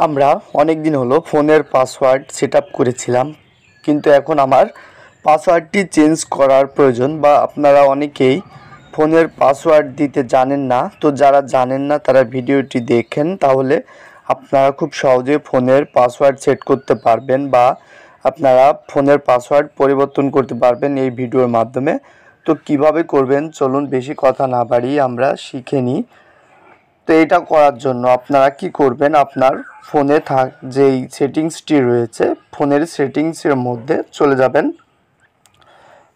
আমরা অনেক দিন হলো ফোনের পাসওয়ার্ড সেটআপ করেছিলাম, কিন্তু এখন আমার পাসওয়ার্ডটি চেঞ্জ করার প্রয়োজন। বা আপনারা অনেকেই ফোনের পাসওয়ার্ড দিতে জানেন না, তো যারা জানেন না তারা ভিডিওটি দেখেন, তাহলে আপনারা খুব সহজে ফোনের পাসওয়ার্ড সেট করতে পারবেন বা আপনারা ফোনের পাসওয়ার্ড পরিবর্তন করতে পারবেন এই ভিডিওর মাধ্যমে। তো কিভাবে করবেন চলুন বেশি কথা না বাড়িয়ে আমরা শিখে নিই। তো এটা করার জন্য আপনারা কি করবেন, আপনার ফোনে যেই সেটিংসটি রয়েছে ফোনের সেটিংসের মধ্যে চলে যাবেন।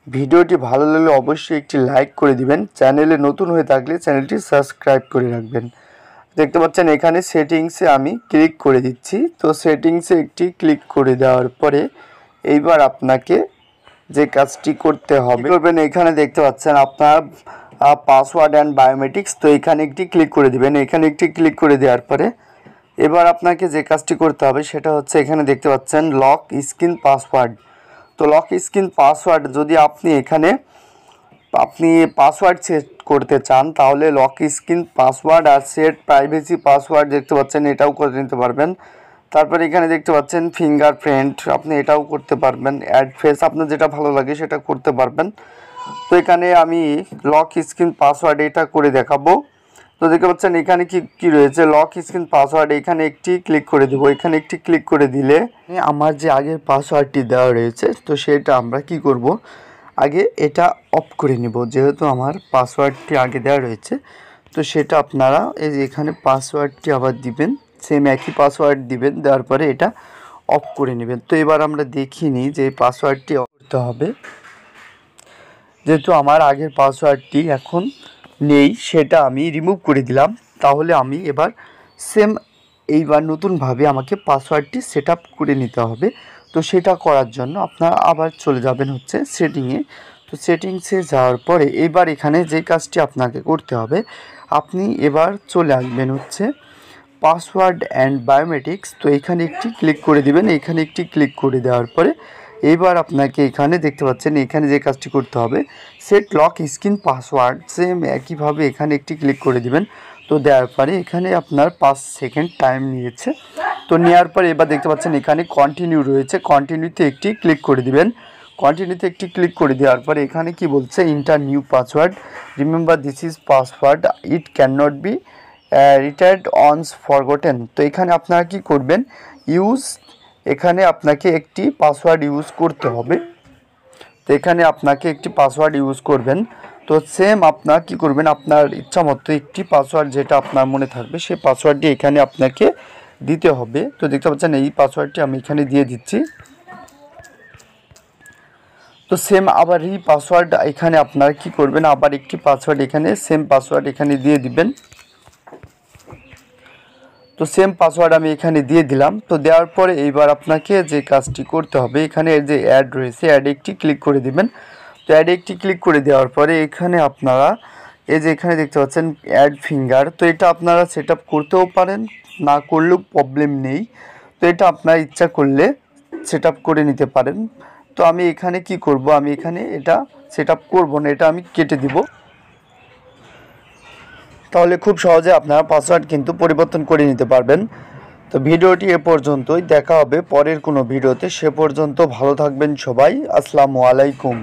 ভিডিওটি ভালো লাগলে অবশ্যই একটি লাইক করে দিবেন, চ্যানেলে নতুন হয়ে থাকলে চ্যানেলটি সাবস্ক্রাইব করে রাখবেন। দেখতে পাচ্ছেন এখানে সেটিংসে আমি ক্লিক করে দিচ্ছি। তো সেটিংসে একটি ক্লিক করে দেওয়ার পরে এইবার আপনাকে যে কাজটি করতে হবে করবেন, এখানে দেখতে পাচ্ছেন আপনার পাসওয়ার্ড অ্যান্ড বায়োমেট্রিক্স। তো এখানে একটি ক্লিক করে দিবেন। এখানে একটি ক্লিক করে দেওয়ার পরে এবার আপনাকে যে কাজটি করতে হবে সেটা হচ্ছে, এখানে দেখতে পাচ্ছেন লক স্ক্রিন পাসওয়ার্ড। তো লক স্ক্রিন পাসওয়ার্ড যদি আপনি পাসওয়ার্ড সেট করতে চান, তাহলে লক স্ক্রিন পাসওয়ার্ড আর সেট প্রাইভেসি পাসওয়ার্ড দেখতে পাচ্ছেন, এটাও করে নিতে পারবেন। তারপরে এখানে দেখতে পাচ্ছেন ফিঙ্গারপ্রিন্ট, আপনি এটাও করতে পারবেন। অ্যাড ফেস, আপনার যেটা ভালো লাগে সেটা করতে পারবেন। তো এখানে আমি লক স্ক্রিন পাসওয়ার্ড এটা করে দেখাবো। তো দেখতে পাচ্ছেন এখানে কি রয়েছে, লক স্ক্রিন পাসওয়ার্ড। এখানে একটি ক্লিক করে দেবো। এখানে একটি ক্লিক করে দিলে আমার যে আগের পাসওয়ার্ডটি দেওয়া রয়েছে, তো সেটা আমরা কি করব, আগে এটা অফ করে নিব। যেহেতু আমার পাসওয়ার্ডটি আগে দেওয়া রয়েছে, তো সেটা আপনারা এই যে এখানে পাসওয়ার্ডটি আবার দিবেন, সেম একই পাসওয়ার্ড দিবেন, দেওয়ার পরে এটা অফ করে নেবেন। তো এবার আমরা দেখিয়ে নিই যে এই পাসওয়ার্ডটি অফ করতে হবে। যেহেতু আমার আগের পাসওয়ার্ডটি এখন নেই, সেটা আমি রিমুভ করে দিলাম। তাহলে আমি এবার এইবার নতুনভাবে আমাকে পাসওয়ার্ডটি সেট আপ করে নিতে হবে। তো সেটা করার জন্য আপনারা আবার চলে যাবেন হচ্ছে সেটিংয়ে। তো সেটিংসে যাওয়ার পরে এবার এখানে যে কাজটি আপনাকে করতে হবে, আপনি এবার চলে আসবেন হচ্ছে পাসওয়ার্ড অ্যান্ড বায়োমেট্রিক্স। তো এখানে একটি ক্লিক করে দিবেন। এখানে একটি ক্লিক করে দেওয়ার পরে এইবার আপনাকে এখানে দেখতে পাচ্ছেন, এখানে যে কাজটি করতে হবে set lock screen password, same একইভাবে এখানে একটি ক্লিক করে দিবেন। তো দেওয়ার পরে এখানে আপনার 5 সেকেন্ড টাইম নিয়েছে। তো নেওয়ার পরে এবার দেখতে পাচ্ছেন এখানে কন্টিনিউ রয়েছে, কন্টিনিউতে একটি ক্লিক করে দিবেন। কন্টিনিউতে একটি ক্লিক করে দেওয়ার পরে এখানে কি বলছে, enter new password, remember this is password, it can not be retrieved once forgotten. তো এখানে আপনারা কি করবেন, এখানে আপনাকে একটি পাসওয়ার্ড ইউজ করতে হবে। তো এখানে আপনাকে একটি পাসওয়ার্ড ইউজ করবেন। তো সেম আপনার কি করবেন, আপনার ইচ্ছা মতো একটি পাসওয়ার্ড যেটা আপনার মনে থাকবে সেই পাসওয়ার্ডটি এখানে আপনাকে দিতে হবে। তো দেখতে পাচ্ছেন এই পাসওয়ার্ডটি আমি এখানে দিয়ে দিচ্ছি। তো সেম আবার এই পাসওয়ার্ড এখানে আপনারা কি করবেন, আবার একটি পাসওয়ার্ড এখানে সেম পাসওয়ার্ড এখানে দিয়ে দিবেন। তো সেম পাসওয়ার্ড আমি এখানে দিয়ে দিলাম। তো দেওয়ার পরে এইবার আপনাকে যে কাজটি করতে হবে, এখানে যে অ্যাড রয়েছে অ্যাডে একটি ক্লিক করে দিবেন। তো অ্যাডে একটি ক্লিক করে দেওয়ার পরে এখানে আপনারা এই যে এখানে দেখতে পাচ্ছেন অ্যাড ফিঙ্গার, তো এটা আপনারা সেট আপ করতেও পারেন, না করলেও প্রবলেম নেই। তো এটা আপনার ইচ্ছা করলে সেট আপ করে নিতে পারেন। তো আমি এখানে কি করব, আমি এখানে এটা সেট আপ করবো না, এটা আমি কেটে দিব। তাহলে খুব সহজে আপনারা পাসওয়ার্ড কিন্তু পরিবর্তন করে নিতে পারবেন। তো ভিডিওটি এ পর্যন্তই, দেখা হবে পরের কোনো ভিডিওতে। সে পর্যন্ত ভালো থাকবেন সবাই। আসসালামু আলাইকুম।